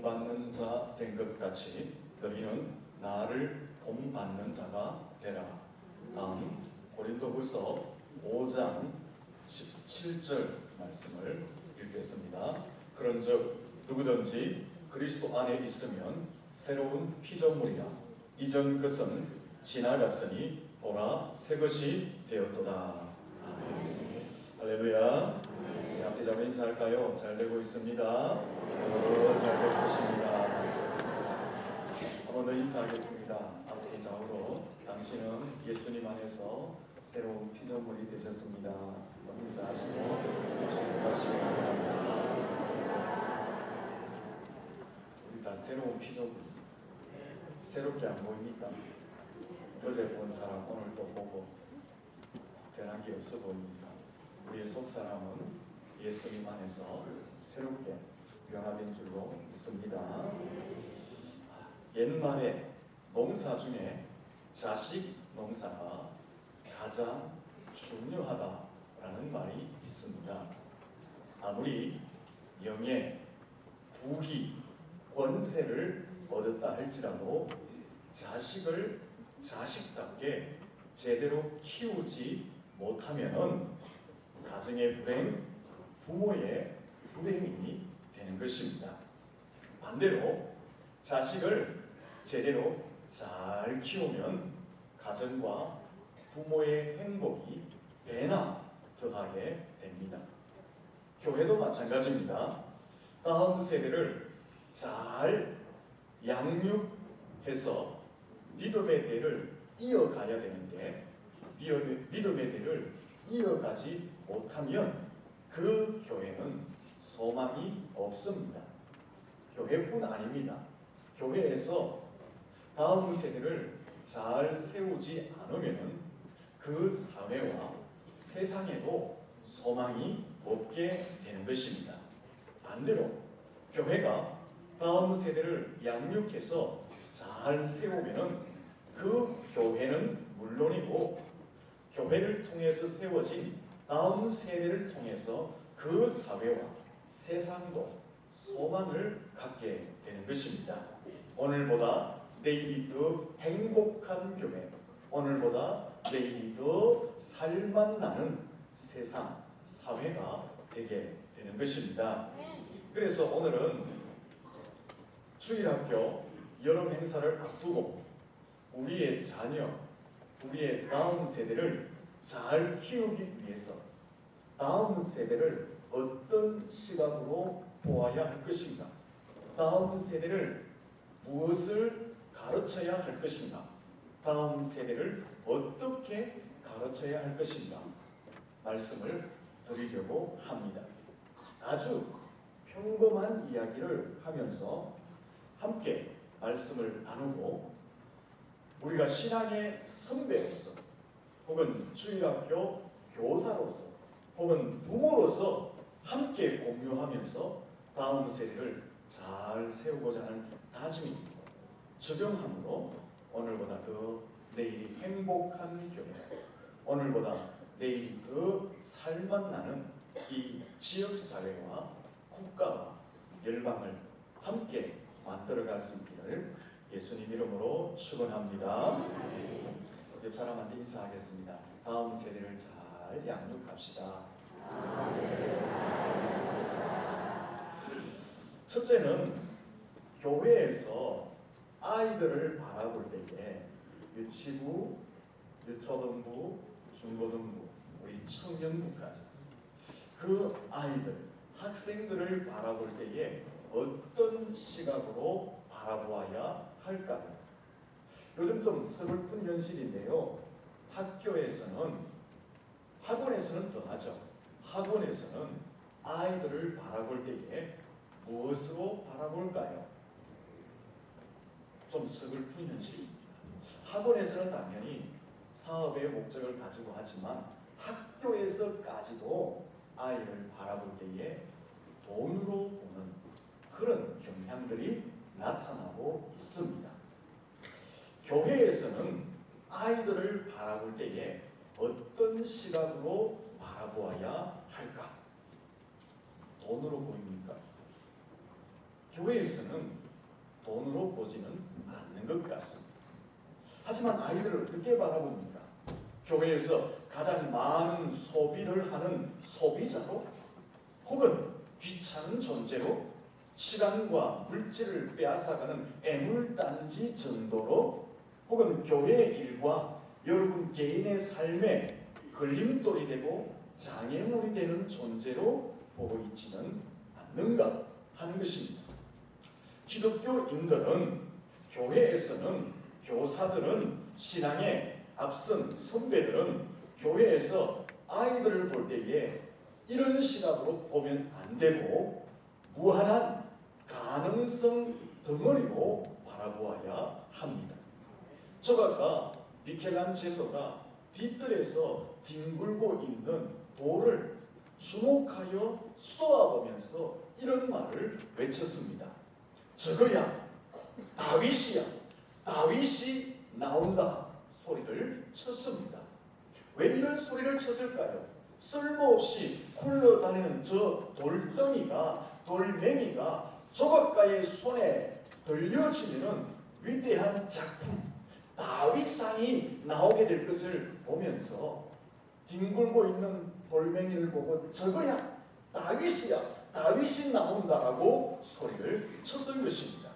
본받는 자 된 것 같이 너희는 나를 본받는 자가 되라. 다음 고린도후서 5장 17절 말씀을 읽겠습니다. 그런즉 누구든지 그리스도 안에 있으면 새로운 피조물이라. 이전 것은 지나갔으니 보라 새 것이 되었도다. 아멘. 할렐루야. 앞뒤자매 인사할까요? 잘 되고 있습니다. 잘 되고 있습니다. 한 번 더 인사하겠습니다. 앞뒤 좌우로 당신은 예수님 안에서 새로운 피조물이 되셨습니다. 인사하시고 우리 다 새로운 피조물. 새롭게 안 보입니까? 어제 본 사람 오늘 또 보고 변한 게 없어 보입니까? 우리의 속사람은 예수님 안에서 새롭게 변화된 줄로 믿습니다. 옛말에 농사 중에 자식 농사가 가장 중요하다라는 말이 있습니다. 아무리 명예, 부귀, 권세를 얻었다 할지라도 자식을 자식답게 제대로 키우지 못하면은 가정의 불행, 부모의 불행이 되는 것입니다. 반대로 자식을 제대로 잘 키우면 가정과 부모의 행복이 배나 더하게 됩니다. 교회도 마찬가지입니다. 다음 세대를 잘 양육해서 믿음의 대를 이어가야 되는데 믿음의 대를 이어가지 못하면 그 교회는 소망이 없습니다. 교회뿐 아닙니다. 교회에서 다음 세대를 잘 세우지 않으면 그 사회와 세상에도 소망이 없게 되는 것입니다. 반대로 교회가 다음 세대를 양육해서 잘 세우면 그 교회는 물론이고 교회를 통해서 세워진 다음 세대를 통해서 그 사회와 세상도 소망을 갖게 되는 것입니다. 오늘보다 내일이 더 행복한 교회, 오늘보다 내일이 더 살만 나는 세상, 사회가 되게 되는 것입니다. 그래서 오늘은 주일학교 여름 행사를 앞두고 우리의 자녀, 우리의 다음 세대를 잘 키우기 위해서 다음 세대를 어떤 시각으로 보아야 할 것인가? 다음 세대를 무엇을 가르쳐야 할 것인가? 다음 세대를 어떻게 가르쳐야 할 것인가? 말씀을 드리려고 합니다. 아주 평범한 이야기를 하면서 함께 말씀을 나누고 우리가 신앙의 선배로서 혹은 주일학교 교사로서 혹은 부모로서 함께 공유하면서 다음 세대를 잘 세우고자 하는 다짐이 적용함으로 오늘보다 더 내일이 행복한 교회, 오늘보다 내일이 더 살만 나는 이 지역사회와 국가와 열방을 함께 만들어갈 수 있기를 예수님 이름으로 축원합니다. 옆 사람한테 인사하겠습니다. 다음 세대를 잘 양육합시다. 첫째는 교회에서 아이들을 바라볼 때에 유치부, 유초등부, 중고등부, 우리 청년부까지 그 아이들, 학생들을 바라볼 때에 어떤 시각으로 바라보아야 할까요? 요즘 좀 슬픈 현실인데요. 학교에서는, 학원에서는 더하죠. 학원에서는 아이들을 바라볼 때에 무엇으로 바라볼까요? 좀 슬픈 현실입니다. 학원에서는 당연히 사업의 목적을 가지고 하지만 학교에서까지도 아이를 바라볼 때에 돈으로 보는 그런 경향들이 나타나고 있습니다. 교회에서는 아이들을 바라볼 때에 어떤 시각으로 바라보아야 할까? 돈으로 보입니까? 교회에서는 돈으로 보지는 않는 것 같습니다. 하지만 아이들을 어떻게 바라봅니까? 교회에서 가장 많은 소비를 하는 소비자로, 혹은 귀찮은 존재로, 시간과 물질을 빼앗아가는 애물단지 정도로, 혹은 교회의 일과 여러분 개인의 삶에 걸림돌이 되고 장애물이 되는 존재로 보고 있지는 않는가 하는 것입니다. 기독교인들은, 교회에서는, 교사들은, 신앙에 앞선 선배들은 교회에서 아이들을 볼 때에 이런 시각으로 보면 안 되고 무한한 가능성 덩어리로 바라보아야 합니다. 조각가 미켈란젤로가 뒤뜰에서 뒹굴고 있는 돌을 주목하여 쏘아보면서 이런 말을 외쳤습니다. 저거야, 다윗이야, 다윗이 나온다 소리를 쳤습니다. 왜 이런 소리를 쳤을까요? 쓸모없이 굴러다니는 저 돌덩이가, 돌멩이가 조각가의 손에 들려지면 위대한 작품 다윗상이 나오게 될 것을 보면서 뒹굴고 있는 돌멩이를 보고 저거야, 다윗이야, 다윗이 나온다라고 소리를 쳤던 것입니다.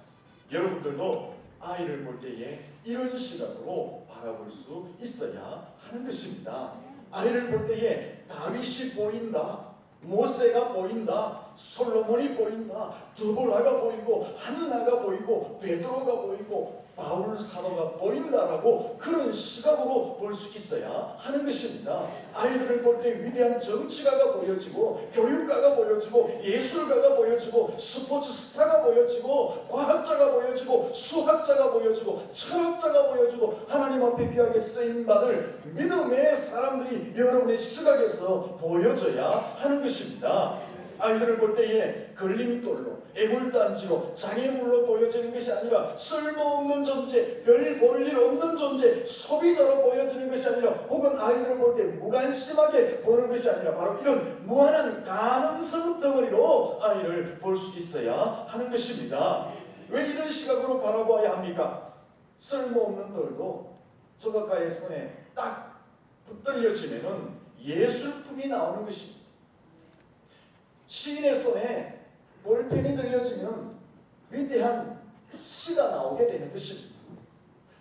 여러분들도 아이를 볼 때에 이런 시각으로 바라볼 수 있어야 하는 것입니다. 아이를 볼 때에 다윗이 보인다, 모세가 보인다, 솔로몬이 보인다, 드보라가 보이고, 한나가 보이고, 베드로가 보이고, 바울 사도가 보인다라고 그런 시각으로 볼 수 있어야 하는 것입니다. 아이들을 볼 때 위대한 정치가가 보여지고, 교육가가 보여지고, 예술가가 보여지고, 스포츠 스타가 보여지고, 과학자가 보여지고, 수학자가 보여지고, 철학자가 보여지고, 하나님 앞에 귀하게 쓰임받을 믿음의 사람들이 여러분의 시각에서 보여져야 하는 것입니다. 아이들을 볼 때에 걸림돌로, 애물단지로, 장애물로 보여지는 것이 아니라 쓸모없는 존재, 별 볼 일 없는 존재, 소비자로 보여지는 것이 아니라, 혹은 아이들을 볼 때 무관심하게 보는 것이 아니라 바로 이런 무한한 가능성 덩어리로 아이를 볼 수 있어야 하는 것입니다. 왜 이런 시각으로 바라봐야 합니까? 쓸모없는 돌도 조각가의 손에 딱 붙들려지면 예술품이 나오는 것입니다. 시인의 손에 볼펜이 들려지면 위대한 시가 나오게 되는 것입니다.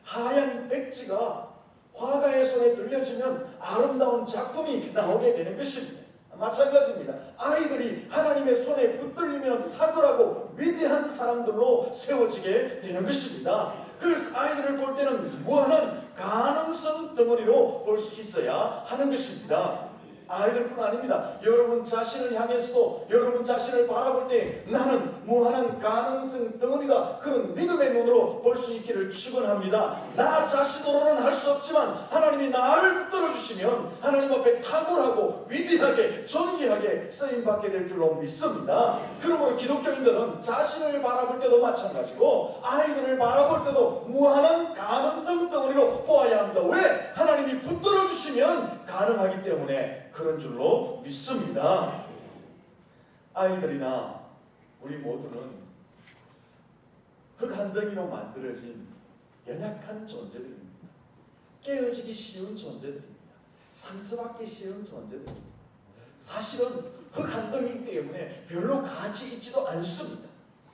하얀 백지가 화가의 손에 들려지면 아름다운 작품이 나오게 되는 것입니다. 마찬가지입니다. 아이들이 하나님의 손에 붙들리면 탁월하고 위대한 사람들로 세워지게 되는 것입니다. 그래서 아이들을 볼 때는 무한한 가능성 덩어리로 볼 수 있어야 하는 것입니다. 아이들뿐 아닙니다. 여러분 자신을 향해서도, 여러분 자신을 바라볼 때 나는 무한한 가능성 덩어리다, 그런 믿음의 눈으로 볼 수 있기를 축원합니다. 나 자신으로는 할 수 없지만 하나님이 나를 붙들어 주시면 하나님 앞에 탁월하고 위대하게 존귀하게 쓰임받게 될 줄로 믿습니다. 그러므로 기독교인들은 자신을 바라볼 때도 마찬가지고 아이들을 바라볼 때도 무한한 가능성 덩어리로 보아야 합니다. 왜? 하나님이 붙들어 주시면 가능하기 때문에 그런 줄로 믿습니다. 아이들이나 우리 모두는 흙 한 덩이로 만들어진 연약한 존재들입니다. 깨어지기 쉬운 존재들입니다. 상처받기 쉬운 존재들입니다. 사실은 흙 한 덩이기 때문에 별로 가치 있지도 않습니다.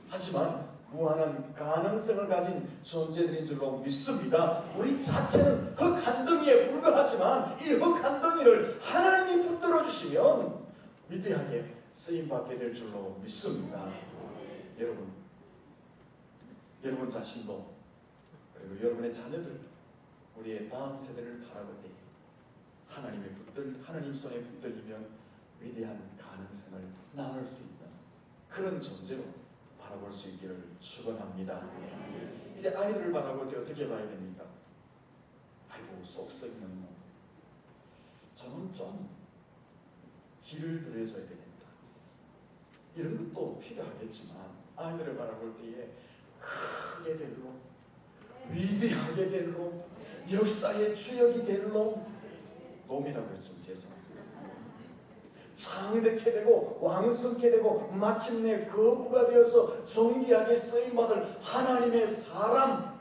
하지만 무한한 가능성을 가진 존재들인 줄로 믿습니다. 우리 자체는 흙 한 덩이에 불과하지만 이 흙 한 덩이를 하나님이 붙들어 주시면 위대하게 쓰임받게 될 줄로 믿습니다. 여러분 자신도, 그리고 여러분의 자녀들, 우리의 다음 세대를 바라볼 때 하나님 손에 붙들리면 위대한 가능성을 나눌 수 있는 그런 존재로 바라볼 수 있기를 축원합니다. 이제 아이들을 바라볼 때 어떻게 봐야 됩니까? 아이고 속 썩이는 놈, 저는 좀 길을 들여줘야 되겠다, 이런 것도 필요하겠지만 아이들을 바라볼 때에 크게 될 놈, 위대하게 될 놈, 역사의 주역이 될 놈, 놈이라고 해서 좀 죄송합니다. 창대케 되고 왕성케 되고 마침내 거부가 되어서 존귀하게 쓰임받을 하나님의 사람,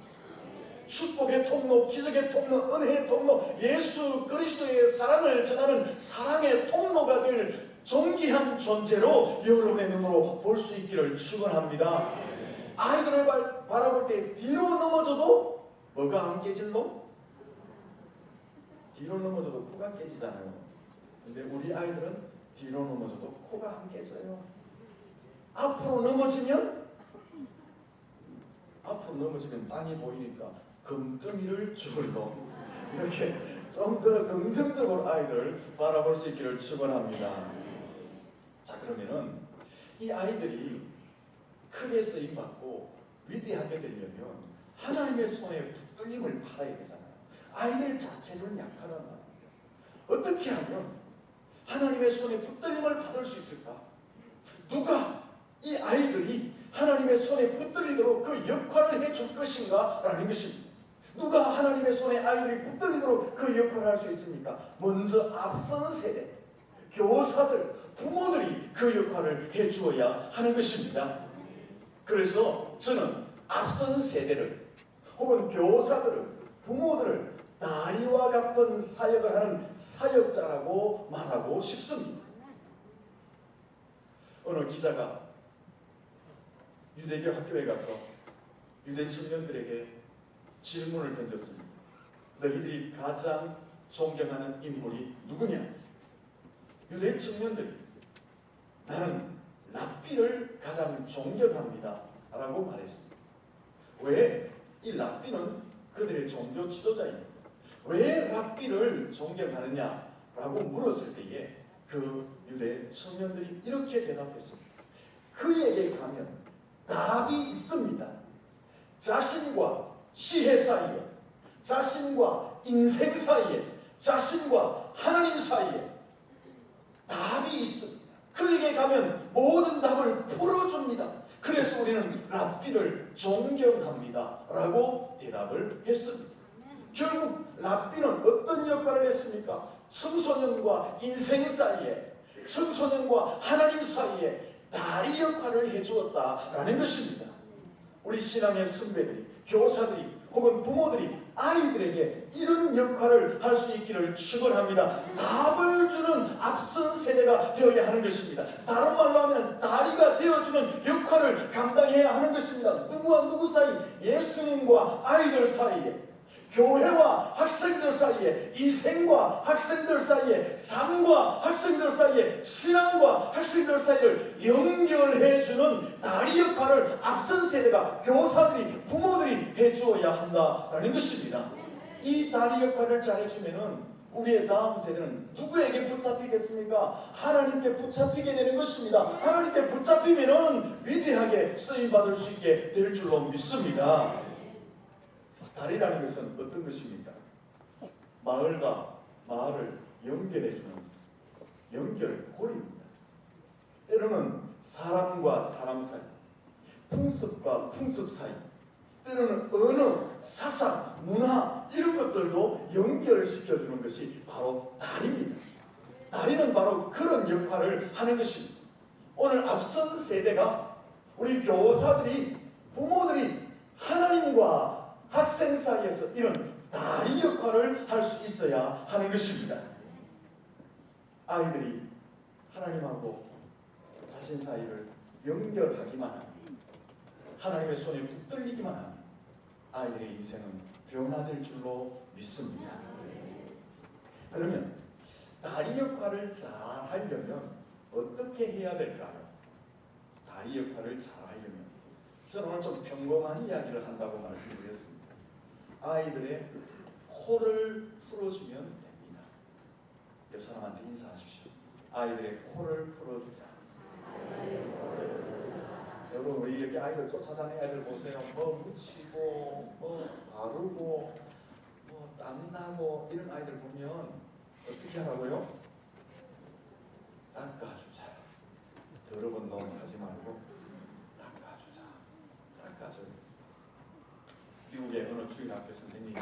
축복의 통로, 기적의 통로, 은혜의 통로, 예수 그리스도의 사랑을 전하는 사랑의 통로가 될 존귀한 존재로 여러분의 눈으로 볼 수 있기를 축원합니다. 아이들을 바라볼 때 뒤로 넘어져도 뭐가 안 깨질로? 뒤로 넘어져도 코가 깨지잖아요. 근데 우리 아이들은 뒤로 넘어져도 코가 안 깨져요. 앞으로 넘어지면 땅이 보이니까 금덩이를 줄로 이렇게 좀 더 긍정적으로 아이들을 바라볼 수 있기를 축원합니다. 자, 그러면은 이 아이들이 크게 쓰임받고 위대하게 되려면 하나님의 손에 붙들림을 받아야 되잖아요. 아이들 자체는 약하단 말이에요. 어떻게 하면 하나님의 손에 붙들림을 받을 수 있을까? 누가 이 아이들이 하나님의 손에 붙들리도록 그 역할을 해줄 것인가? 라는 것입니다. 누가 하나님의 손에 아이들이 붙들리도록 그 역할을 할 수 있습니까? 먼저 앞선 세대, 교사들, 부모들이 그 역할을 해주어야 하는 것입니다. 그래서 저는 앞선 세대를 혹은 교사들을, 부모들을 다리와 같은 사역을 하는 사역자라고 말하고 싶습니다. 어느 기자가 유대교 학교에 가서 유대 청년들에게 질문을 던졌습니다. 너희들이 가장 존경하는 인물이 누구냐? 유대 청년들이 나는 랍비를 가장 존경합니다 라고 말했습니다. 왜? 이 랍비는 그들의 종교 지도자입니다. 왜 랍비를 존경하느냐 라고 물었을 때에 그 유대 청년들이 이렇게 대답했습니다. 그에게 가면 답이 있습니다. 자신과 지혜 사이에, 자신과 인생 사이에, 자신과 하나님 사이에 답이 있습니다. 그에게 가면 모든 답을 풀어줍니다. 그래서 우리는 랍비를 존경합니다 라고 대답을 했습니다. 결국 랍비는 어떤 역할을 했습니까? 청소년과 인생 사이에, 청소년과 하나님 사이에 다리 역할을 해주었다라는 것입니다. 우리 신앙의 선배들이, 교사들이 혹은 부모들이 아이들에게 이런 역할을 할 수 있기를 축원합니다. 답을 주는 앞선 세대가 되어야 하는 것입니다. 다른 말로 하면 다리가 되어주는 역할을 감당해야 하는 것입니다. 누구와 누구 사이, 예수님과 아이들 사이에, 교회와 학생들 사이에, 인생과 학생들 사이에, 삶과 학생들 사이에, 신앙과 학생들 사이를 연결해주는 다리 역할을 앞선 세대가, 교사들이, 부모들이 해주어야 한다라는 것입니다. 이 다리 역할을 잘해주면은 우리의 다음 세대는 누구에게 붙잡히겠습니까? 하나님께 붙잡히게 되는 것입니다. 하나님께 붙잡히면은 위대하게 쓰임받을 수 있게 될 줄로 믿습니다. 다리라는 것은 어떤 것입니까? 마을과 마을을 연결해주는 연결고리입니다. 때로는 사람과 사람 사이, 풍습과 풍습 사이, 때로는 언어, 사상, 문화 이런 것들도 연결시켜주는 것이 바로 다리입니다. 다리는 바로 그런 역할을 하는 것입니다. 오늘 앞선 세대가, 우리 교사들이, 부모들이 하나님과 학생 사이에서 이런 다리 역할을 할 수 있어야 하는 것입니다. 아이들이 하나님하고 자신 사이를 연결하기만 하면, 하나님의 손에 붙들리기만 하면 아이들의 인생은 변화될 줄로 믿습니다. 그러면 다리 역할을 잘 하려면 어떻게 해야 될까요? 다리 역할을 잘 하려면 저는 오늘 좀 평범한 이야기를 한다고 말씀드렸습니다. 아이들의 코를 풀어주면 됩니다. 옆 사람한테 인사하십시오. 아이들의 코를 풀어주자. 여러분, 우리 여기 아이들 쫓아다니는 애들 보세요. 뭐 묻히고, 뭐 바르고, 뭐 땀나고 이런 아이들 보면 어떻게 하라고요? 닦아주자. 더러운 놈 하지 말고 닦아주자. 닦아줘요. 미국의 어느 주일학교 선생님이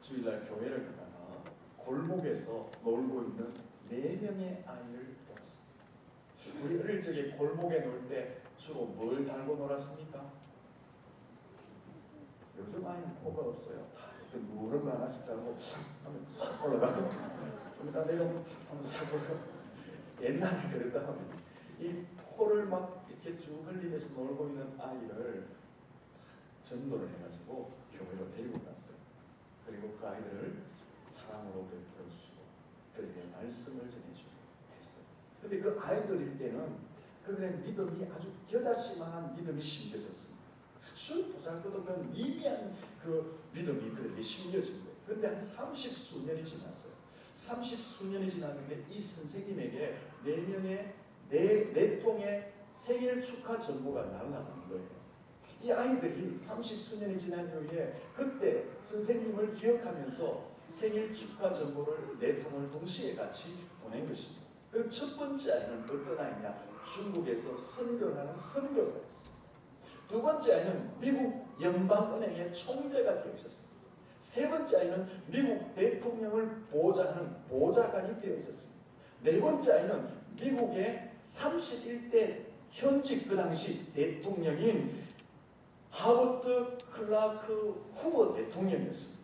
주일날 교회를 가다가 골목에서 놀고 있는 4명의 아이를 보았습니다. 우리 어릴 적에 골목에 놀 때 주로 뭘 달고 놀았습니까? 요즘 아이는 코가 없어요. 다 이렇게 누런 거 하나씩 달고 하면 싹 올라가고 좀 이따 내려오면 한번 싹 올라가고. 옛날에 그랬다. 이 코를 막 이렇게 쭉 흘리면서 놀고 있는 아이를 전도를 해가지고 교회로 데리고 갔어요. 그리고 그 아이들을 사랑으로 베풀어 주시고 그들에게 말씀을 전해주고 했어요. 근데 그 아이들일 때는 그들의 믿음이 아주 겨자씨만한 믿음이 심겨졌습니다. 아주 보잘것없는 미미한 그 믿음이 그들에게 심겨진 거예요. 근데 한 30수년이 지났어요. 30수년이 지났는데 이 선생님에게 4통의 생일 축하 전보가 날아간 거예요. 이 아이들이 30수년이 지난 이후에 그때 선생님을 기억하면서 생일 축하 전보를 4통을 동시에 같이 보낸 것입니다. 그럼 첫 번째 아이는 어떤 아이냐? 중국에서 선교를 하는 선교사였습니다. 두 번째 아이는 미국 연방은행의 총재가 되어 있었습니다. 세 번째 아이는 미국 대통령을 보좌하는 보좌관이 되어 있었습니다. 네 번째 아이는 미국의 31대 현직 그 당시 대통령인 하버트 클라크 후보 대통령이었습니다.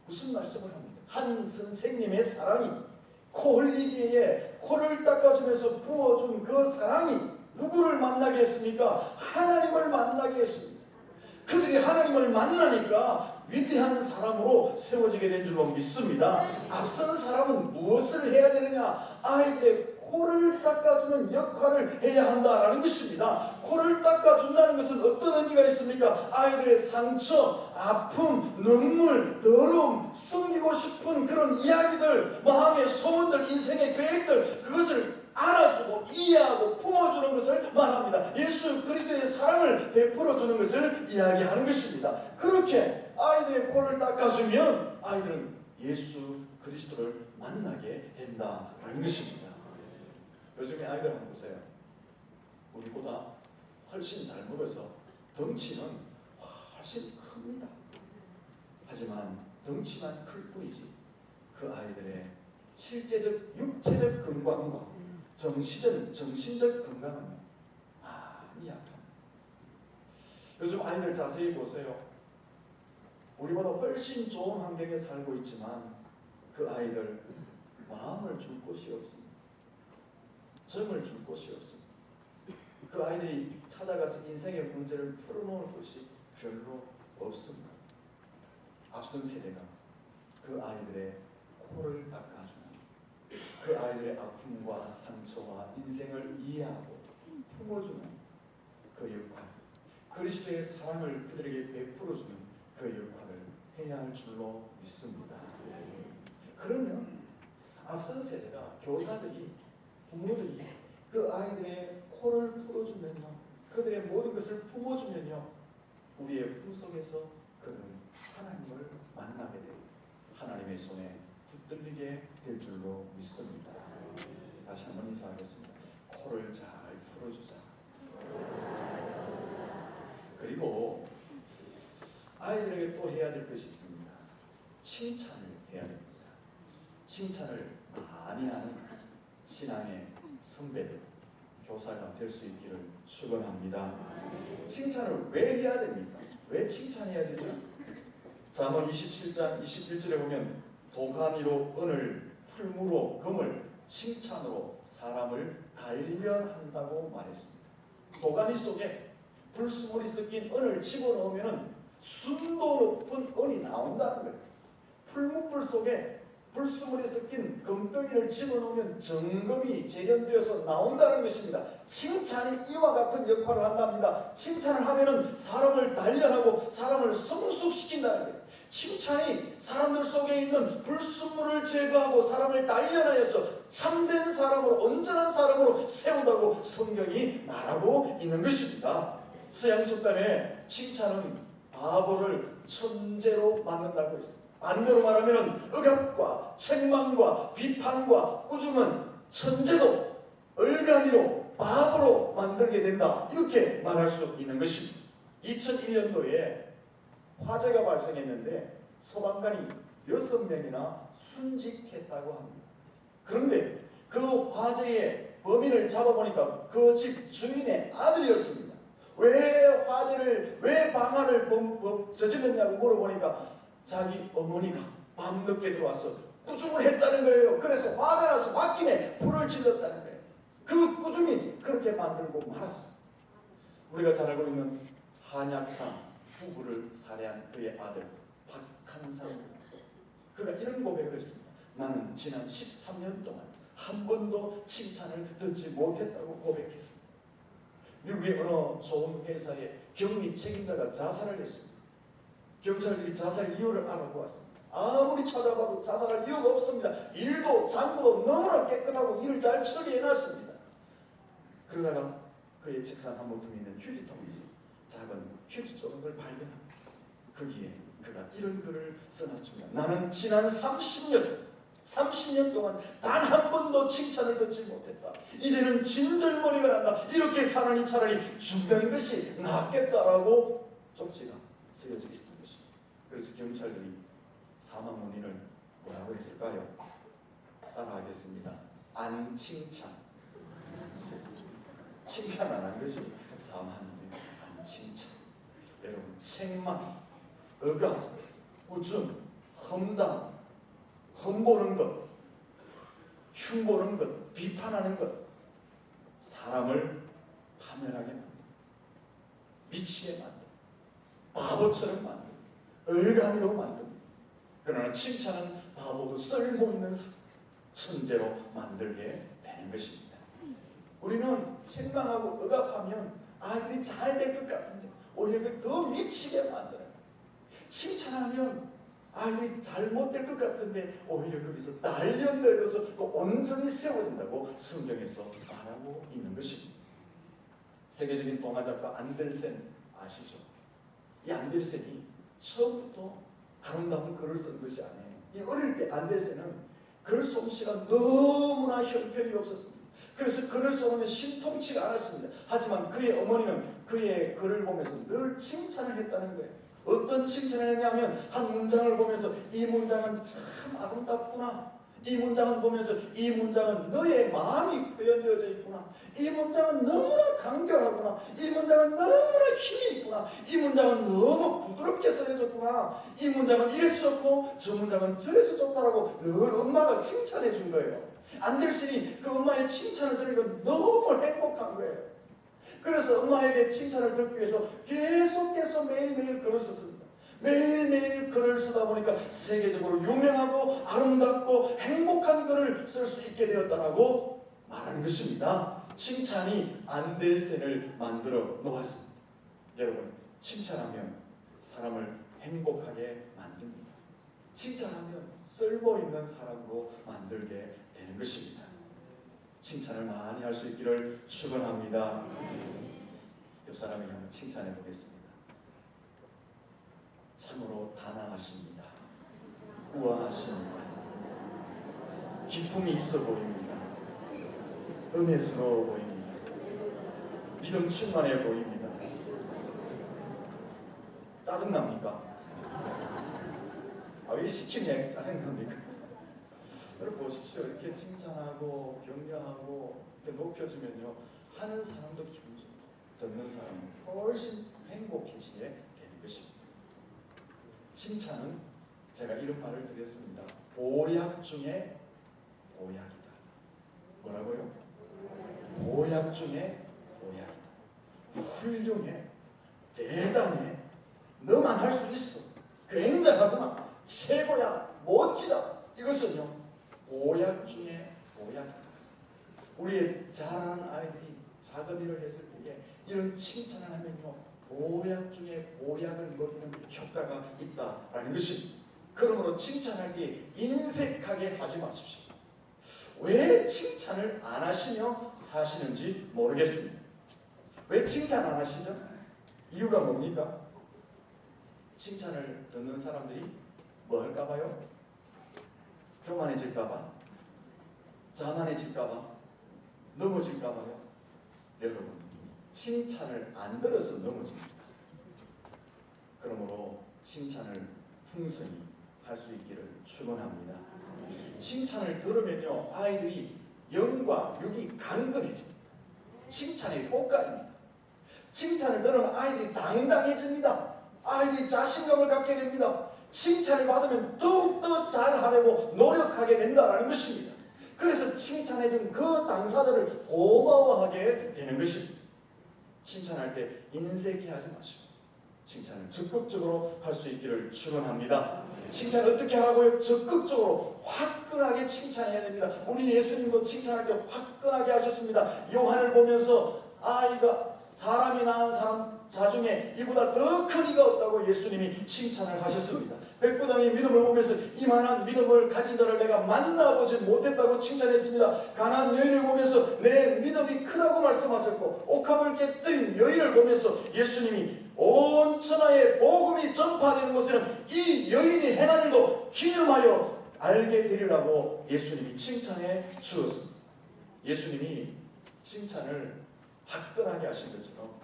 무슨 말씀을 합니다. 한 선생님의 사랑이 코 흘리기에 코를 닦아주면서 부어준 그 사랑이 누구를 만나게 했습니까? 하나님을 만나게 했습니다. 그들이 하나님을 만나니까 위대한 사람으로 세워지게 된 줄로 믿습니다. 앞선 사람은 무엇을 해야 되느냐? 아이들의 코를 닦아주는 역할을 해야 한다라는 것입니다. 코를 닦아준다는 것은 어떤 의미가 있습니까? 아이들의 상처, 아픔, 눈물, 더러움, 숨기고 싶은 그런 이야기들, 마음의 소원들, 인생의 계획들, 그것을 알아주고 이해하고 품어주는 것을 말합니다. 예수 그리스도의 사랑을 베풀어주는 것을 이야기하는 것입니다. 그렇게 아이들의 코를 닦아주면 아이들은 예수 그리스도를 만나게 된다는 것입니다. 요즘에 아이들 한번 보세요. 우리보다 훨씬 잘 먹어서 덩치는 훨씬 큽니다. 하지만 덩치만 클 뿐이지 그 아이들의 실제적 육체적 건강과 정신적 건강은 많이 약합니다. 요즘 아이들 자세히 보세요. 우리보다 훨씬 좋은 환경에 살고 있지만 그 아이들 마음을 줄 곳이 없습니다. 정을 줄 곳이 없습니다. 그 아이들이 찾아가서 인생의 문제를 풀어놓을 곳이 별로 없습니다. 앞선 세대가 그 아이들의 코를 닦아주는, 그 아이들의 아픔과 상처와 인생을 이해하고 품어주는 그 역할, 그리스도의 사랑을 그들에게 베풀어주는 그 역할을 해야 할 줄로 믿습니다. 그러면 앞선 세대가 교사들이 부모들이 그 아이들의 코를 풀어주면요, 그들의 모든 것을 품어주면요, 우리의 품속에서 그들은 하나님을 만나게 되고 하나님의 손에 붙들리게 될 줄로 믿습니다. 다시 한번 인사하겠습니다. 코를 잘 풀어주자. 그리고 아이들에게 또 해야 될 것이 있습니다. 칭찬을 해야 됩니다. 칭찬을 많이 하는 신앙의 선배들, 교사가 될 수 있기를 축원합니다. 칭찬을 왜 해야 됩니까? 왜 칭찬해야 되죠? 잠언 27장 21절에 보면 도가니로 은을, 풀무로 금을, 칭찬으로 사람을 단련한다고 말했습니다. 도가니 속에 불순물이 섞인 은을 집어넣으면 순도 높은 은이 나온다는 거예요. 풀무불 속에 불순물이 섞인 금덩이를 집어넣으면 정금이 재련되어서 나온다는 것입니다. 칭찬이 이와 같은 역할을 한답니다. 칭찬을 하면은 사람을 단련하고 사람을 성숙시킨다는 거예요. 칭찬이 사람들 속에 있는 불순물을 제거하고 사람을 단련하여서 참된 사람으로, 온전한 사람으로 세운다고 성경이 말하고 있는 것입니다. 서양속담에 칭찬은 바보를 천재로 만든다고 했습니다. 반대로 말하면 억압과 책망과 비판과 꾸중은 천재도 얼간이로 바보로 만들게 된다, 이렇게 말할 수 있는 것입니다. 2001년도에 화재가 발생했는데 소방관이 6명이나 순직했다고 합니다. 그런데 그 화재의 범인을 잡아보니까 그 집 주인의 아들이었습니다. 왜 방화를 저질렀냐고 물어보니까 자기 어머니가 밤늦게 들어와서 꾸중을 했다는 거예요. 그래서 화가 나서 홧김에 불을 질렀다는 거예요. 그 꾸중이 그렇게 만들고 말았어요. 우리가 잘 알고 있는 한약상 부부를 살해한 그의 아들 박한상, 그가 이런 고백을 했습니다. 나는 지난 13년 동안 한 번도 칭찬을 듣지 못했다고 고백했습니다. 미국의 어느 좋은 회사의 격리 책임자가 자살을 했습니다. 경찰들이 자살 이유를 알아보았습니다. 아무리 찾아봐도 자살할 이유가 없습니다. 일도 장부도 너무나 깨끗하고 일을 잘 처리해놨습니다. 그러다가 그의 책상 한 모퉁이 있는 휴지통에서 작은 휴지 조각을 발견합니다. 거기에 그가 이런 글을 써놨습니다. 나는 지난 30년 동안 단 한 번도 칭찬을 듣지 못했다. 이제는 진절머리가 난다. 이렇게 사람이 차라리 죽는 것이 낫겠다라고 쪽지가 쓰여져 있었던 것입니다. 그래서 경찰들이 사망 원인을 뭐라고 했을까요? 따라하겠습니다. 안 칭찬. 칭찬 안 한 것이 사망 원인. 안 칭찬. 여러분, 책망, 억압, 우중, 험담, 험보는 것, 흉보는 것, 비판하는 것, 사람을 파멸하게 만든다. 미치게 만든다. 바보처럼 만든다. 얼간이로 만든다. 그러나 칭찬은 바보도 쓸모있는 사람, 천재로 만들게 되는 것입니다. 우리는 책망하고 억압하면 아이들이 잘 될 것 같은데 오히려 더 미치게 만들어요. 칭찬하면 아이들이 잘못될 것 같은데 오히려 거기서 단련되어서 또 온전히 세워진다고 성경에서 말하고 있는 것입니다. 세계적인 동화작가 안델센 아시죠? 이 안델센이 처음부터 아름다운 글을 쓴 것이 아니에요. 이 어릴 때 안델센은 글 솜씨가 너무나 형편이 없었습니다. 그래서 글을 써보면 신통치가 않았습니다. 하지만 그의 어머니는 그의 글을 보면서 늘 칭찬을 했다는 거예요. 어떤 칭찬을 했냐면 한 문장을 보면서 이 문장은 참 아름답구나. 이 문장을 보면서 이 문장은 너의 마음이 표현되어져 있구나. 이 문장은 너무나 간결하구나. 이 문장은 너무나 힘이 있구나. 이 문장은 너무 부드럽게 써졌구나. 이 문장은 이래서 좋고 저 문장은 저래서 좋다라고 늘 엄마가 칭찬해 준 거예요. 안델슨이 그 엄마의 칭찬을 들으니까 너무 행복한 거예요. 그래서 엄마에게 칭찬을 듣기 위해서 계속해서 매일매일 글을 썼습니다. 매일매일 글을 쓰다 보니까 세계적으로 유명하고 아름답고 행복한 글을 쓸 수 있게 되었다라고 말하는 것입니다. 칭찬이 안델센을 만들어 놓았습니다. 여러분, 칭찬하면 사람을 행복하게 만듭니다. 칭찬하면 쓸모있는 사람으로 만들게 되는 것입니다. 칭찬을 많이 할 수 있기를 축원합니다. 옆 사람에게 한번 칭찬해 보겠습니다. 참으로 단아하십니다. 우아하십니다. 기품이 있어 보입니다. 은혜스러워 보입니다. 믿음 충만해 보입니다. 짜증납니까? 왜 시키냐 짜증납니까? 여러분 보십시오. 이렇게 칭찬하고 격려하고 이렇게 높여주면요, 하는 사람도 기분 좋고 듣는 사람은 훨씬 행복해지게 되는 것입니다. 칭찬은 제가 이런 말을 드렸습니다. 보약 중에 보약이다. 뭐라고요? 보약 중에 보약이다. 훌륭해, 대단해, 너만 할 수 있어, 굉장하구나, 최고야, 멋지다. 이것은요, 보약 중에 보약이다. 우리의 자라는 아이들이 작은 일을 했을 때에 이런 칭찬을 하면요, 보약 중에 보약을 먹이는 효과가 있다라는 것입니다. 그러므로 칭찬할 때 인색하게 하지 마십시오. 왜 칭찬을 안 하시며 사시는지 모르겠습니다. 왜 칭찬 안 하시죠? 이유가 뭡니까? 칭찬을 듣는 사람들이 뭐 할까봐요? 교만해질까봐? 자만해질까봐? 넘어질까봐요? 여러분, 칭찬을 안 들어서 넘어집니다. 그러므로 칭찬을 풍성히 할 수 있기를 축원합니다. 칭찬을 들으면요, 아이들이 영과 육이 강건해집니다. 칭찬의 효과입니다. 칭찬을 들으면 아이들이 당당해집니다. 아이들이 자신감을 갖게 됩니다. 칭찬을 받으면 더욱더 잘하려고 노력하게 된다는 것입니다. 그래서 칭찬해준 그 당사자를 고마워하게 되는 것입니다. 칭찬할 때 인색해하지 마시고 칭찬을 적극적으로 할 수 있기를 축원합니다. 칭찬을 어떻게 하라고요? 적극적으로 화끈하게 칭찬해야 됩니다. 우리 예수님도 칭찬할 때 화끈하게 하셨습니다. 요한을 보면서 아이가 사람이 낳은 사람 자중에 이보다 더 큰 이가 없다고 예수님이 칭찬을 하셨습니다. 백부장의 믿음을 보면서 이만한 믿음을 가진 자를 내가 만나보지 못했다고 칭찬했습니다. 가난한 여인을 보면서 내 믿음이 크다고 말씀하셨고, 옥합을 깨뜨린 여인을 보면서 예수님이 온 천하에 복음이 전파되는 곳에는 이 여인이 행한 일도 기념하여 알게 되리라고 예수님이 칭찬해 주었습니다. 예수님이 칭찬을 화끈하게 하신 것처럼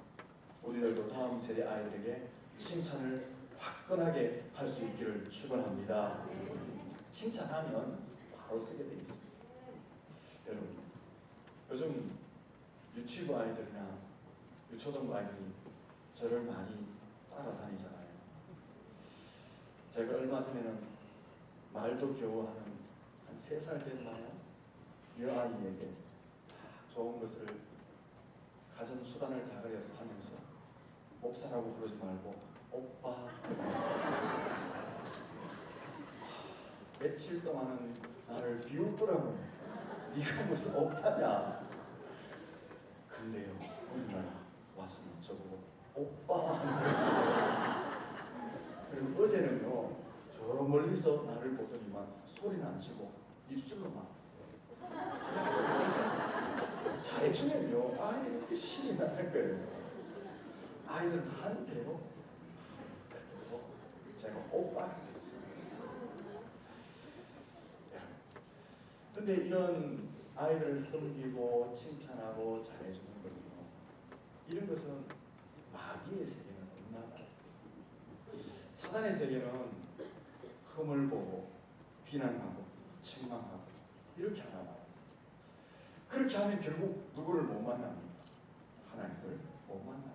우리들도 다음 세대 아이들에게 칭찬을 화끈하게 할 수 있기를 축원합니다. 칭찬하면 바로 쓰게 되어 있습니다. 여러분, 요즘 유치부 아이들이나 유초등부 아이들이 저를 많이 따라다니잖아요. 제가 얼마 전에는 말도 겨우 하는 한 3살 된 이 아이에게 좋은 것을 가진 수단을 다 그려서 하면서 목사라고 부르지 말고 오빠. 며칠 동안은 나를 비웃더라고요. 네가 무슨 오빠냐. 근데요, 우리나라 왔으면 저보고 오빠. 그리고 어제는요, 저 멀리서 나를 보더니만 소리는 안 치고 입술로만. 잘해주면요, 아이들이 이렇게 신이 나는 거예요. 아이들은 한대로 제가 오빠가 됐어요. 근데 이런 아이들을 섬기고 칭찬하고 잘해주는 거는요, 이런 것은 마귀의 세계는 얼마나, 사단의 세계는 흠을 보고 비난하고 책망하고 이렇게 하나 봐요. 그렇게 하면 결국 누구를 못 만납니까? 하나님을 못 만나요.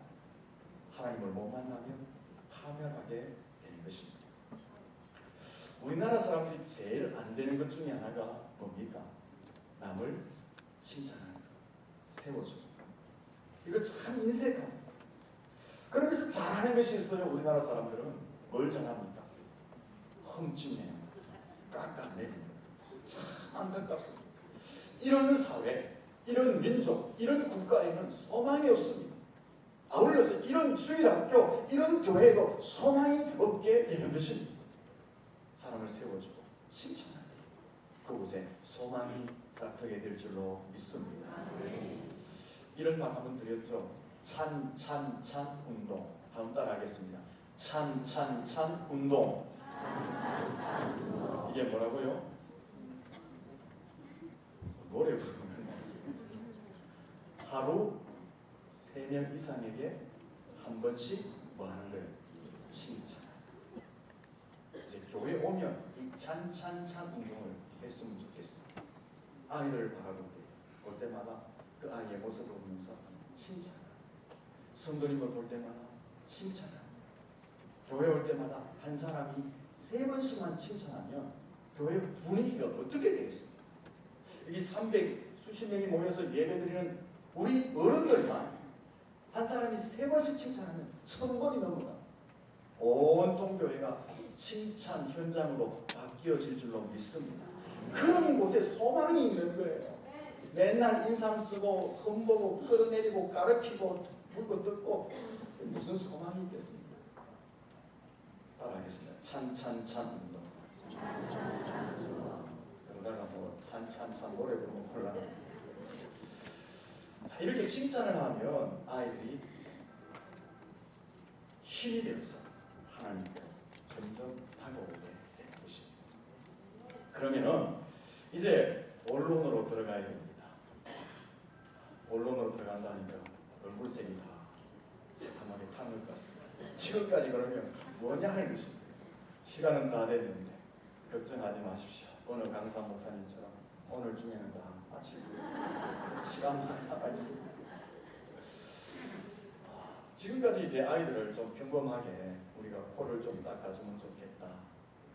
하나님을 못 만나면 파멸하게 되는 것입니다. 우리나라 사람들이 제일 안 되는 것 중에 하나가 뭡니까? 남을 칭찬하는 것, 세워주는 것. 이거 참 인색합니다. 그러면서 잘하는 것이 있어요. 우리나라 사람들은 뭘 잘합니까? 흠집내는 것, 깎아내는 것. 참 안타깝습니다. 이런 사회, 이런 민족, 이런 국가에는 소망이 없습니다. 아울러서 이런 주일학교, 이런 교회도 소망이 없게 되는 것입니다. 사람을 세워주고 칭찬할 때 그곳에 소망이 싹트게 될 줄로 믿습니다. 이런 말 한번 드렸죠. 찬 운동. 다음 따라하겠습니다. 찬 운동. 이게 뭐라고요? 노래 부르는 하루 3명 이상에게 한 번씩 뭐 하는 거예요? 칭찬. 이제 교회 오면 이 찬 운동을 했으면 좋겠습니다. 아이들을 바라볼 때, 볼 때마다 그 아이의 모습을 보면서 칭찬. 성도님을 볼 때마다 칭찬. 교회 올 때마다 한 사람이 3번씩만 칭찬하면 교회 분위기가 어떻게 되겠습니까? 여기 300 수십 명이 모여서 예배드리는 우리 어른들만 한 사람이 3번씩 칭찬하면 1000번이 넘어가. 온통 교회가 칭찬 현장으로 바뀌어질 줄로 믿습니다. 그런 곳에 소망이 있는 거예요. 맨날 인상 쓰고 흠보고 끌어내리고 가르치고 물고 뜯고 무슨 소망이 있겠습니까? 따라하겠습니다. 찬 운동. 그러다가 뭐 찬 노래 부르면 곤란해. 이렇게 칭찬을 하면 아이들이 힘이 되어서 하나님께 점점 다가오게 되는 것입니다. 그러면은 이제 본론으로 들어가야 됩니다. 본론으로 들어간다니까 얼굴색이 다 새카맣게 타는 것 같습니다. 지금까지 그러면 뭐냐 하는 것입니다. 시간은 다 됐는데 걱정하지 마십시오. 어느 강사 목사님처럼 오늘 중에는 다 마치고 시간만 남아 있습니다. 지금까지 이제 아이들을 좀 평범하게 우리가 코를 좀 닦아주면 좋겠다.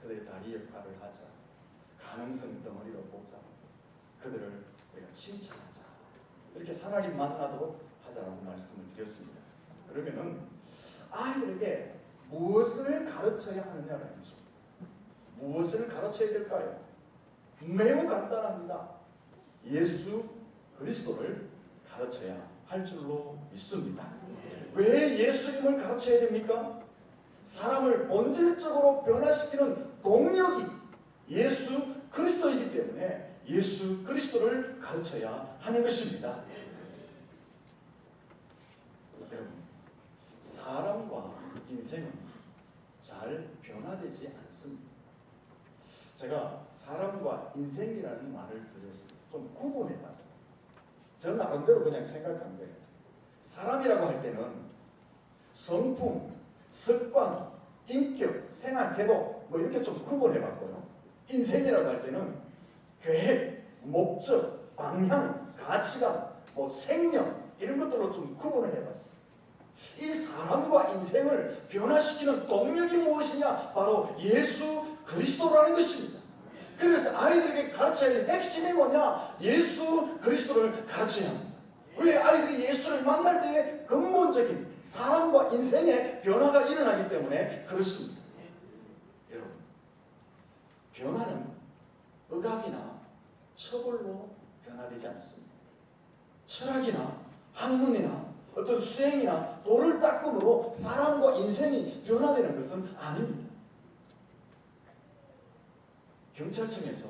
그들의 다리 역할을 하자. 가능성 덩어리로 보자. 그들을 우리가 칭찬하자. 이렇게 사람이 만나도록 하자라고 말씀을 드렸습니다. 그러면은 아이들에게 무엇을 가르쳐야 하느냐라는 거죠. 무엇을 가르쳐야 될까요? 매우 간단합니다. 예수 그리스도를 가르쳐야 할 줄로 믿습니다. 왜 예수님을 가르쳐야 됩니까? 사람을 본질적으로 변화시키는 동력이 예수 그리스도이기 때문에 예수 그리스도를 가르쳐야 하는 것입니다. 여러분, 사람과 인생은 잘 변화되지 않습니다. 제가 사람과 인생이라는 말을 들여서 좀 구분해봤어요. 저는 나름대로 그냥 생각한 거예요. 사람이라고 할 때는 성품, 습관, 인격, 생활, 태도 뭐 이렇게 좀 구분해봤고요. 인생이라고 할 때는 계획, 목적, 방향, 가치관, 뭐 생명 이런 것들로 좀 구분을 해봤어요. 이 사람과 인생을 변화시키는 동력이 무엇이냐? 바로 예수 그리스도라는 것입니다. 그래서 아이들에게 가르쳐야 할 핵심이 뭐냐? 예수 그리스도를 가르쳐야 합니다. 왜? 아이들이 예수를 만날 때에 근본적인 사람과 인생의 변화가 일어나기 때문에 그렇습니다. 여러분, 변화는 억압이나 처벌로 변화되지 않습니다. 철학이나 학문이나 어떤 수행이나 돌을 닦음으로 사람과 인생이 변화되는 것은 아닙니다. 경찰청에서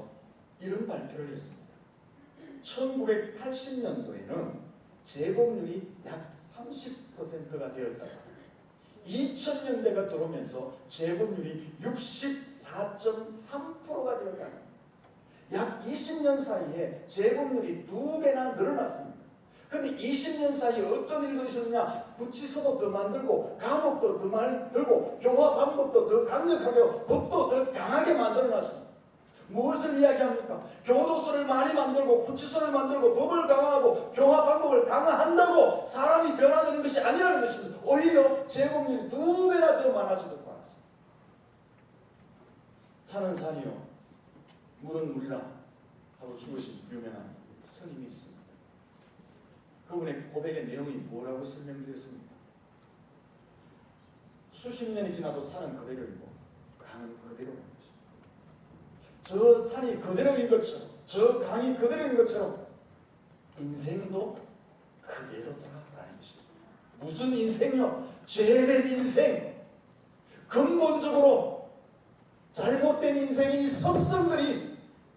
이런 발표를 했습니다. 1980년도에는 재범률이 약 30%가 되었다가 2000년대가 들어오면서 재범률이 64.3%가 되었다가 약 20년 사이에 재범률이 2배나 늘어났습니다. 그런데 20년 사이에 어떤 일도 있었느냐? 구치소도 더 만들고 감옥도 더 만들고 교화 방법도 더 강력하게 법도 더 강하게 만들어놨습니다. 무엇을 이야기합니까? 교도소를 많이 만들고 구치소를 만들고 법을 강화하고 교화 방법을 강화한다고 사람이 변화되는 것이 아니라는 것입니다. 오히려 재범률이 2배나 더 많아지도록 하였습니다. 산은 산이요 물은 물이라 하고 죽으신 유명한 스님이 있습니다. 그분의 고백의 내용이 뭐라고 설명드렸습니까? 수십 년이 지나도 산은 그대로이고 강은 그대로인 것입니다. 저 산이 그대로인 것처럼 저 강이 그대로인 것처럼 인생도 그대로더라라는 것입니다. 무슨 인생이요? 죄된 인생. 근본적으로 잘못된 인생의 섭성들이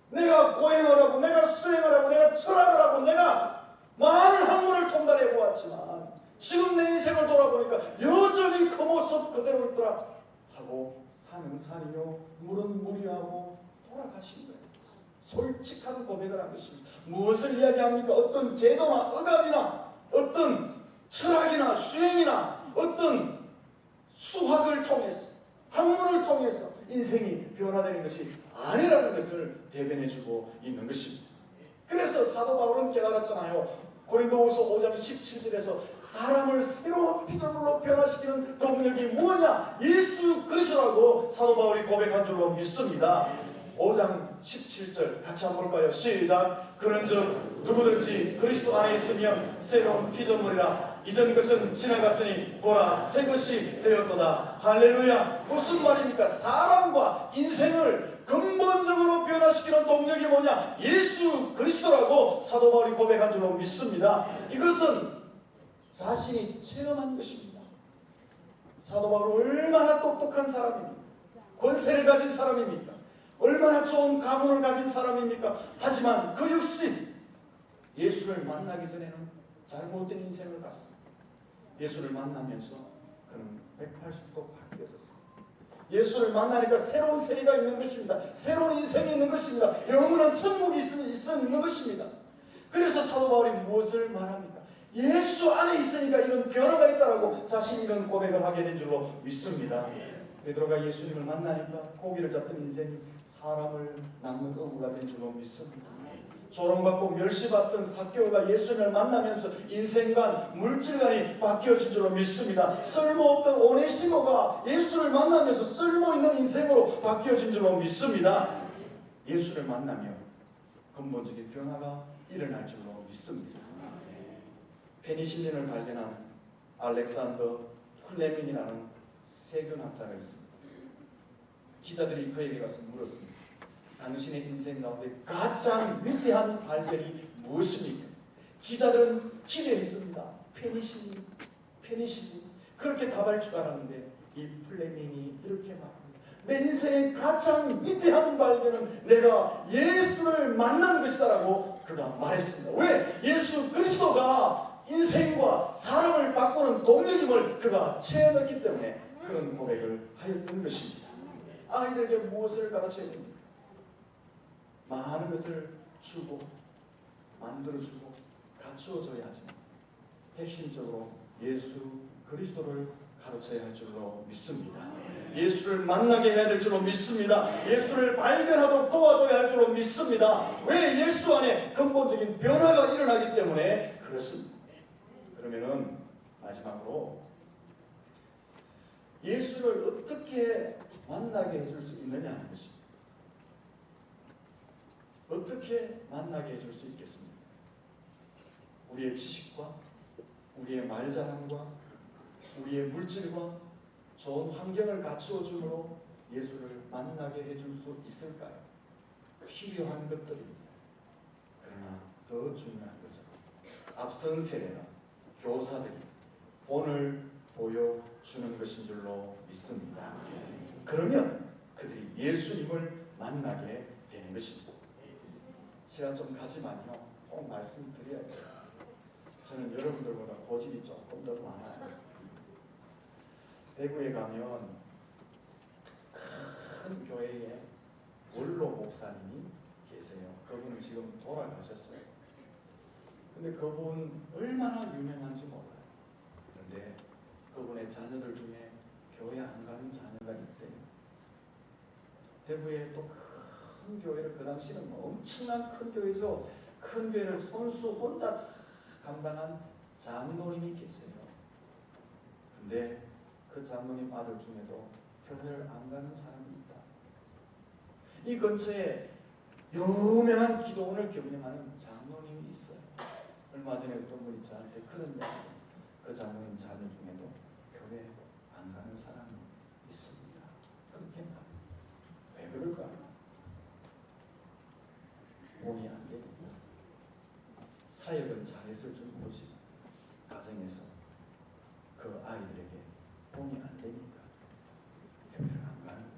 내가 고행하라고 내가 수행하라고 내가 철학을 하고 내가 많은 학문을 통달해 보았지만 지금 내 인생을 돌아보니까 여전히 그 모습 그대로 있더라 하고 산은 산이요 물은 물이하고 돌아가신 거예요. 솔직한 고백을 한 것입니다. 무엇을 이야기합니까? 어떤 제도나 억압이나 어떤 철학이나 수행이나 어떤 수학을 통해서 학문을 통해서 인생이 변화되는 것이 아니라는 것을 대변해주고 있는 것입니다. 그래서 사도 바울은 깨달았잖아요. 고린도후서 5장 17절에서 사람을 새로운 피조물로 변화시키는 동력이 뭐냐? 예수 그리스도라고 사도 바울이 고백한 줄로 믿습니다. 5장 17절 같이 한번 볼까요? 시작. 그런즉 누구든지 그리스도 안에 있으면 새로운 피조물이라 이전 것은 지나갔으니 보라 새 것이 되었도다. 할렐루야. 무슨 말입니까? 사람과 인생을 근본적으로 변화시키는 동력이 뭐냐? 예수 그리스도라고 사도 바울이 고백한 줄로 믿습니다. 이것은 자신이 체험한 것입니다. 사도 바울은 얼마나 똑똑한 사람입니까? 권세를 가진 사람입니까? 얼마나 좋은 가문을 가진 사람입니까? 하지만 그 역시 예수를 만나기 전에는 잘못된 인생을 갔습니다. 예수를 만나면서 그는 180도 바뀌어졌습니다. 예수를 만나니까 새로운 세계가 있는 것입니다. 새로운 인생이 있는 것입니다. 영원한 천국이 있는 것입니다. 그래서 사도 바울이 무엇을 말합니까? 예수 안에 있으니까 이런 변화가 있다라고 자신이 이런 고백을 하게 된 줄로 믿습니다. 베드로가 예수님을 만나니까 고기를 잡던 인생이 사람을 낳는 어부가 된 줄로 믿습니다. 조롱받고 멸시받던 삭개오가 예수님을 만나면서 인생관, 물질관이 바뀌어진 줄로 믿습니다. 쓸모없던 오네시모가 예수를 만나면서 쓸모있는 인생으로 바뀌어진 줄로 믿습니다. 예수를 만나면 근본적인 변화가 일어날 줄로 믿습니다. 페니실린을 발견한 알렉산더 플레밍이라는 세균학자가 있습니다. 기자들이 그에게 가서 물었습니다. 당신의 인생 가운데 가장 위대한 발견이 무엇입니까? 기자들은 기대했습니다. 페니실린. 그렇게 답할 줄 알았는데 이 플레밍이 이렇게 말합니다. 내 인생의 가장 위대한 발견은 내가 예수를 만나는 것이다라고 그가 말했습니다. 왜? 예수 그리스도가 인생과 사람을 바꾸는 동력임을 그가 체험했기 때문에 그런 고백을 하였던 것입니다. 아이들에게 무엇을 가르쳐야 됩니까? 많은 것을 주고 만들어주고 갖추어줘야 하지만 핵심적으로 예수 그리스도를 가르쳐야 할 줄로 믿습니다. 예수를 만나게 해야 될 줄로 믿습니다. 예수를 발견하도록 도와줘야 할 줄로 믿습니다. 왜? 예수 안에 근본적인 변화가 일어나기 때문에 그렇습니다. 그러면은 마지막으로 예수를 어떻게 만나게 해줄 수 있느냐 하는 것입니다. 어떻게 만나게 해줄 수 있겠습니까? 우리의 지식과 우리의 말자랑과 우리의 물질과 좋은 환경을 갖추어 주므로 예수를 만나게 해줄 수 있을까요? 필요한 것들입니다. 그러나 더 중요한 것은 앞선 세대나 교사들이 오늘 보여주는 것인 줄로 믿습니다. 그러면 그들이 예수님을 만나게 되는 것입니다. 시간 좀 가지만요. 꼭 말씀드려야 돼요. 저는 여러분들보다 고집이 조금 더 많아요. 대구에 가면 큰 교회에 원로 목사님이 계세요. 그분은 지금 돌아가셨어요. 근데 그분 얼마나 유명한지 몰라요. 그런데 그분의 자녀들 중에 교회 안 가는 자녀가 있대요. 대구에 또 큰 교회를, 그 당시는 엄청난 큰 교회죠. 큰 교회를 손수 혼자 감당한 장로님이 계세요. 근데 그 장로님 아들 중에도 교회를 안 가는 사람이 있다. 이 근처에 유명한 기도원을 경영하는 장로님이 있어요. 얼마 전에 어떤 분이 저한테 그런 이야기, 그 장로님 자녀 중에도 교회 안 가는 사람이 있습니다. 그렇게 말합니다. 왜 그럴까요? 몸이 안 되니까. 사역은 잘했을 줄 모르지만 가정에서 그 아이들에게 몸이 안 되니까 교회를 안 가는 거예요.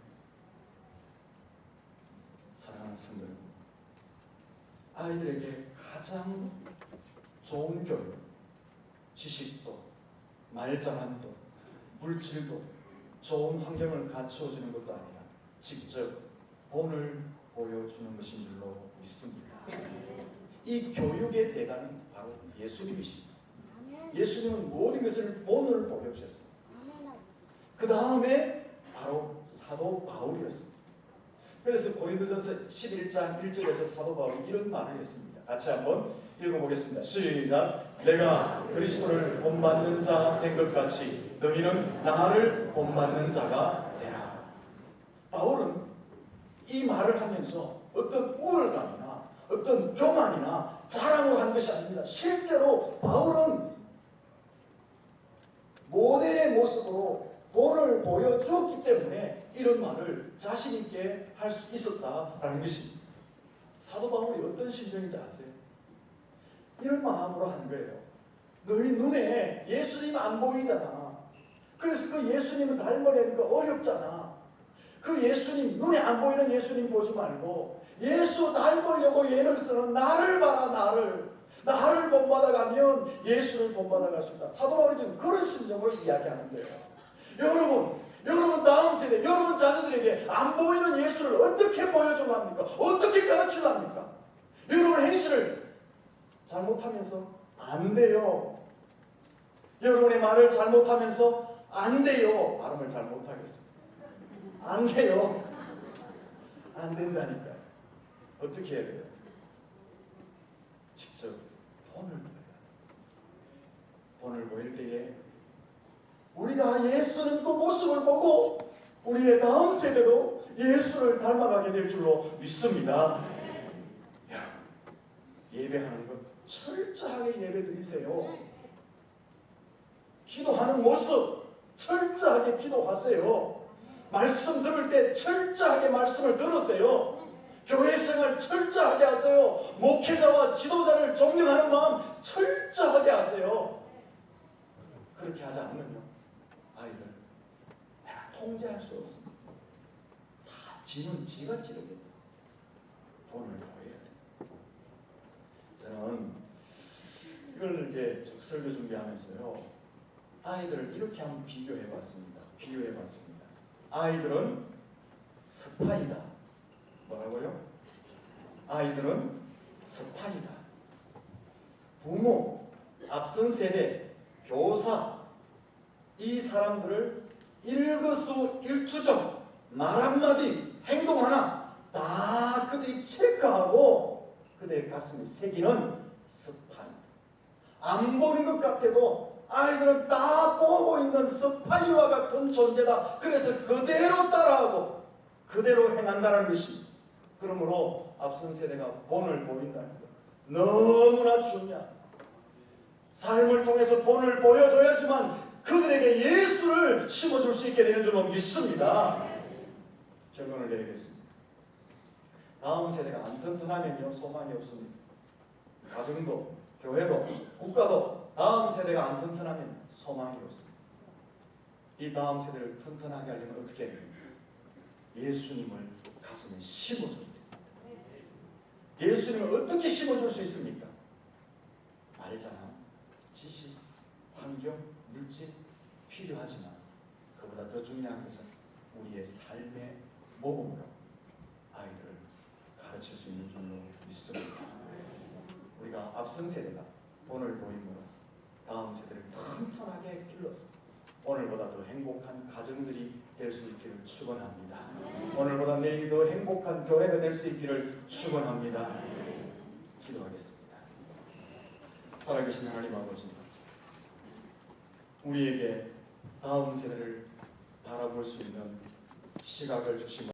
사랑하는 성도 여러분, 아이들에게 가장 좋은 교육은 지식도 말자랑도 물질도 좋은 환경을 갖추어주는 것도 아니라 직접 본을 보여주는 것인 줄로 믿습니다. 이 교육의 대가는 바로 예수님이십니다. 예수님은 모든 것을 본을 보여주셨습니다. 그 다음에 바로 사도 바울이었습니다. 그래서 고린도전서 11장 1절에서 사도 바울이 이런 말을 했습니다. 같이 한번 읽어보겠습니다. 시작. 내가 그리스도를 본받는 자 된 것 같이 너희는 나를 본받는 자가 되라. 바울은 이 말을 하면서 어떤 우월감이나 어떤 교만이나 자랑으로 한 것이 아닙니다. 실제로 바울은 모델의 모습으로 본을 보여주었기 때문에 이런 말을 자신 있게 할 수 있었다라는 것입니다. 사도 바울이 어떤 심정인지 아세요? 이런 마음으로 하는 거예요. 너희 눈에 예수님 안 보이잖아. 그래서 그 예수님을 닮아내니까 어렵잖아. 그 예수님, 눈에 안 보이는 예수님 보지 말고 예수 닮으려고 애를 쓰는 나를 봐라. 나를 본받아가면 예수를 본받아갈 수 있다. 사도 바울이 지금 그런 심정으로 이야기하는 거예요. 여러분 다음 세대, 여러분 자녀들에게 안 보이는 예수를 어떻게 보여주려 합니까? 어떻게 가르치려 합니까? 여러분 행실을 잘못하면서 안 돼요. 여러분의 말을 잘못하면서 안 돼요. 발음을 잘못하겠습니다. 안 돼요. 안 된다니까요. 어떻게 해야 돼요? 직접 본을 보여야 돼. 본을 보일 때에 우리가 예수는 그 모습을 보고 우리의 다음 세대도 예수를 닮아가게 될 줄로 믿습니다. 여러분, 예배하는 것 철저하게 예배 드리세요. 기도하는 모습 철저하게 기도하세요. 말씀 들을 때 철저하게 말씀을 들으세요. 교회 생활 철저하게 하세요. 목회자와 지도자를 존경하는 마음 철저하게 하세요. 그렇게 하지 않으면요, 아이들 내가 통제할 수 없습니다. 다 지는 지가 지르겠다. 본을 보여야 돼. 저는 이걸 이제 설교 준비하면서요, 아이들을 이렇게 한번 비교해봤습니다. 아이들은 스파이다. 뭐라고요? 아이들은 스파이다. 부모, 앞선 세대, 교사, 이 사람들을 일거수일투족, 말 한마디, 행동 하나 다 그들이 체크하고 그들의 가슴에 새기는 스파이. 안 보는 것 같아도 아이들은 다 보고 있는 스파이와 같은 존재다. 그래서 그대로 따라하고 그대로 행한다는 것입니다. 그러므로 앞선 세대가 본을 보인다는 것 너무나 중요합니다. 삶을 통해서 본을 보여줘야지만 그들에게 예수를 심어줄 수 있게 되는 줄로 믿습니다. 결론을 내리겠습니다. 다음 세대가 안 튼튼하면요, 소망이 없습니다. 가정도, 교회도, 국가도 다음 세대가 안 튼튼하면 소망이 없습니다. 이 다음 세대를 튼튼하게 하려면 어떻게 해야 됩니까? 예수님을 가슴에 심어줘야 됩니다. 예수님을 어떻게 심어줄 수 있습니까? 말잖아. 지식, 환경, 물질 필요하지만 그보다 더 중요한 것은 우리의 삶의 모범으로 아이들을 가르칠 수 있는 줄로 믿습니다. 우리가 앞선 세대가 오늘 보임으로 다음 세대를 튼튼하게 길렀습니다. 오늘보다 더 행복한 가정들이 될 수 있기를 축원합니다. 오늘보다 내일이 더 행복한 교회가 될 수 있기를 축원합니다. 기도하겠습니다. 살아계신 하나님 아버지, 우리에게 다음 세대를 바라볼 수 있는 시각을 주시고